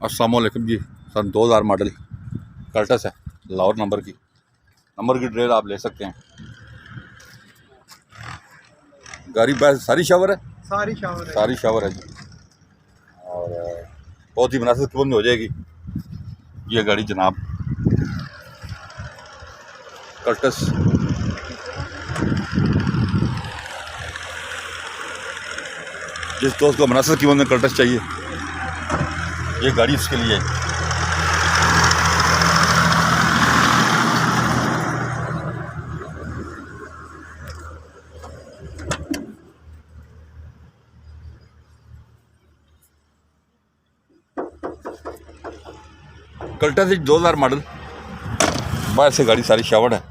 अस्सलाम वालेकुम जी। सन 2000 मॉडल कर्टस है, लाहौर नंबर की डिटेल आप ले सकते हैं। गाड़ी बस सारी शावर है, सारी शावर है जी। और बहुत ही मुनासिब कीमत में हो जाएगी ये गाड़ी जनाब। कर्टस जिस दोस्त को मुनासिब कीमत में कर्टस चाहिए, ये गाड़ी उसके लिए है। कर्टस 2000 मॉडल, बाहर से गाड़ी सारी शावर्ड है।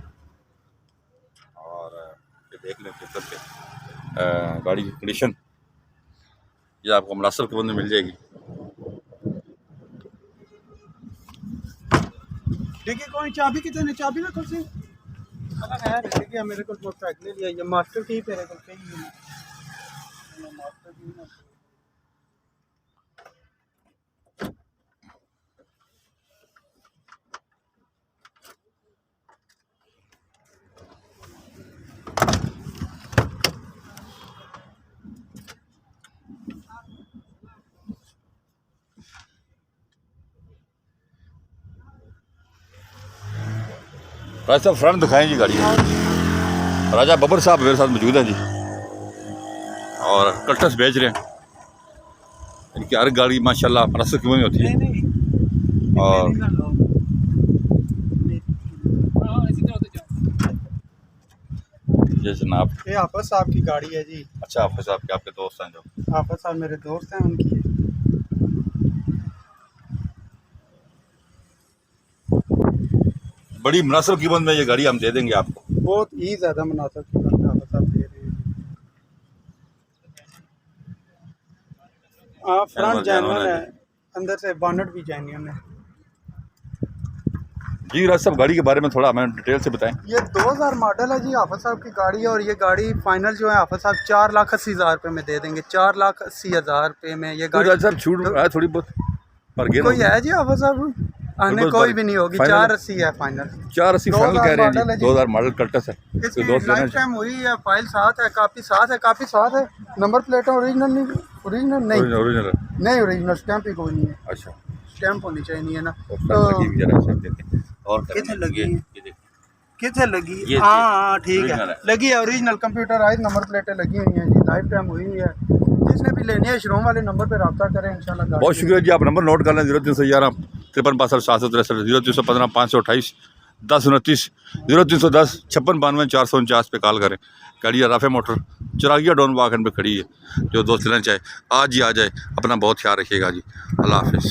और ये देख लें भीतर से गाड़ी की कंडीशन, ये आपको मुनासिब कीमत में मिल जाएगी। देखिए कोई चाबी कितने चाबी ना खुद से है देखिए मेरे को मोटरसाइकिल लिया ये मास्टर की मेरे को चाहिए मास्टर की ना राजा साहब फ्रंट दिखाएं जी गाड़ी। राजा बबर साहब मेरे साथ मौजूद हैं जी, और कर्टस बेच रहे हैं। इनकी हर गाड़ी माशाल्लाह मुनासिब कीमत में होती है। और ये जनाब ये हाफिज साहब की गाड़ी है जी। अच्छा, हाफिज साहब के आपके दोस्त हैं? जो हाफिज साहब मेरे दोस्त हैं, उनकी बड़ी मुनासिब कीमत में ये गाड़ी हम दे देंगे आपको। बहुत ही ज़्यादा मुनासिब कीमत में हाफिज साहब दे रहे हैं। फ्रंट जेन्युइन है, अंदर से बॉनेट भी जेन्युइन है जी। राज साहब गाड़ी के बारे में थोड़ा हमें डिटेल से बताएं। ये 2000 मॉडल है जी, हाफिज साहब की गाड़ी है। और ये गाड़ी फाइनल जो है हाफिज साहब 4,80,000 रुपये में दे देंगे। 4,80,000 रुपये में ये गाड़ी। राज साहब छूट है थोड़ी बहुत पर कोई है जी हाफिज साहब? आने कोई भी नहीं होगी। 480 है फाइनल। 480 फाइनल कह रहे हैं जी। 2000 मॉडल कर्टस है। इसकी लाइफ टाइम हुई है, फाइल साथ है, काफी साथ है। नंबर प्लेट ओरिजिनल नहीं ओरिजिनल स्टैंप ही कोई नहीं है। अच्छा, स्टैंप होनी चाहिए ना। और कितने लगी हाँ ठीक है, लगी है ओरिजिनल कंप्यूटराइज नंबर प्लेटें लगी हुई हैं जी। लाइफ टाइम हुई हुई है। जिसने भी लेनी है शोरूम वाले नंबर पे रब्ता करें इंशाल्लाह। बहुत शुक्रिया जी। आप नंबर नोट कर लें। 0311 53 62 763, 0315 528 1029, 0310 56 92 449 पे कॉल करें। गाड़ी राफे मोटर चिरागिया डॉन वाकन पे खड़ी है। जो दोस्त लेना चाहे आज ही आ जाए। अपना बहुत ख्याल रखिएगा जी। अल्लाह हाफिज़।